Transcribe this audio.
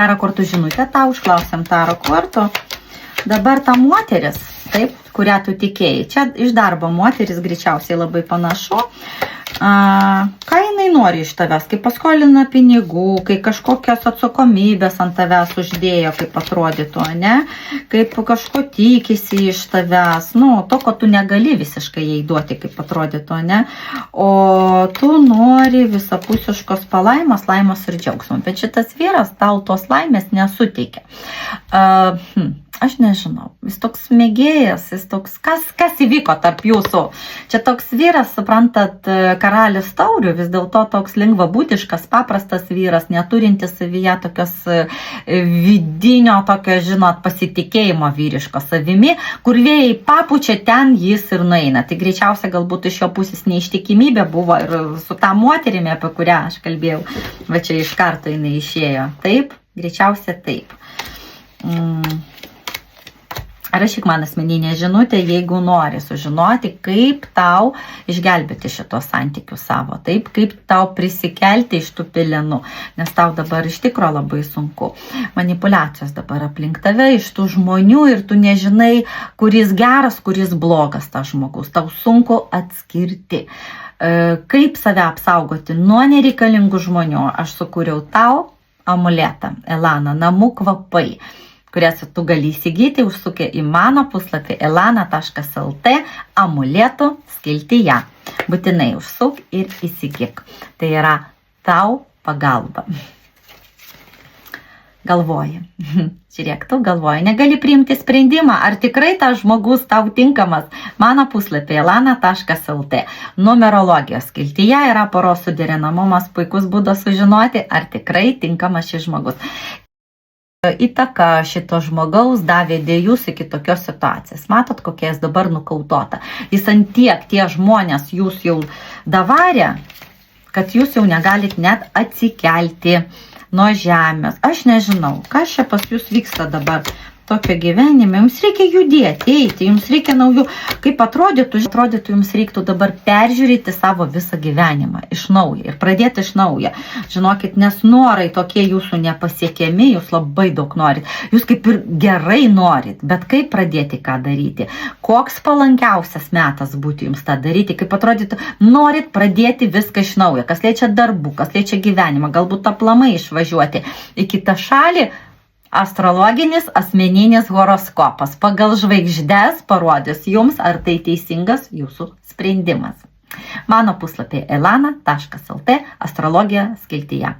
Taro kortų žinutė, tau užklausėm taro kortų. Dabar ta moteris, taip, kurią tu tikėjai. Čia iš darbo moteris greičiausiai labai panašu. Ką jinai nori iš tavęs, kai paskolina pinigų, kai kažkokios atsakomybės ant tavęs uždėjo, kaip atrodytų, ne? Kaip kažko tikisi iš tavęs, to, ko tu negali visiškai jai duoti, kaip atrodytų, ne? O tu nori visapusiškos palaimos, laimos ir džiaugsmo, bet šitas vyras tau tos laimės nesuteikia. Aš nežinau, jis toks mėgėjas, jis toks, kas įvyko tarp jūsų. Čia toks vyras, suprantat, karalis taurių, vis dėlto toks lengvabūdiškas, paprastas vyras, neturintis savyje tokios vidinio, tokio, žinot, pasitikėjimo vyriško savimi, kur vėjai papučia, ten jis ir nueina. Tai greičiausia galbūt iš jo pusės neištikimybė buvo ir su tą moterimi, apie kurią aš kalbėjau, va čia iš karto jinai išėjo. Taip, greičiausia taip. Rašyk man asmeninę žinutę, jeigu nori sužinoti, kaip tau išgelbėti šitos santykius savo, taip, kaip tau prisikelti iš tų pelenų, nes tau dabar iš tikro labai sunku. Manipuliacijos dabar aplink tave, iš tų žmonių ir tu nežinai, kuris geras, kuris blogas tas žmogus. Tau sunku atskirti. Kaip save apsaugoti nuo nereikalingų žmonių. Aš sukūriau tau amuletą, Elana, namų kvapai, kurias tu gali įsigyti, užsukę į mano puslapį elana.lt amuletų skiltyje. Būtinai užsuk ir įsigyk. Tai yra tau pagalba. Galvoji. Žiūrėk, tu galvoji, negali priimti sprendimą, ar tikrai tas žmogus tau tinkamas. Mano puslapį elana.lt. Numerologijos skiltyje yra poros suderinamumas, puikus būdas sužinoti, ar tikrai tinkamas šis žmogus. Įtaka šito žmogaus davė dėjus iki tokios situacijos. Matot, kokia jis dabar nukautota. Jis ant tiek tie žmonės jūs jau davarė, kad jūs jau negalit net atsikelti nuo žemės. Aš nežinau, kas čia pas jūs vyksta dabar tokio gyvenime. Jums reikia judėti, eiti, jums reikia naujų. Kaip atrodytų, jums reiktų dabar peržiūrėti savo visą gyvenimą iš naujo ir pradėti iš naujo. Žinokit, nes norai tokie jūsų nepasiekiami, jūs labai daug norit. Jūs kaip ir gerai norit, bet kaip pradėti ką daryti? Koks palankiausias metas būtų jums tą daryti? Kaip atrodytų, norit pradėti viską iš naujo. Kas liečia darbų, kas liečia gyvenimą, galbūt aplamai išvažiuoti į kitą šalį. Astrologinis asmeninis horoskopas pagal žvaigždes parodys jums, ar tai teisingas jūsų sprendimas. Mano puslapį elana.lt astrologija skiltyje.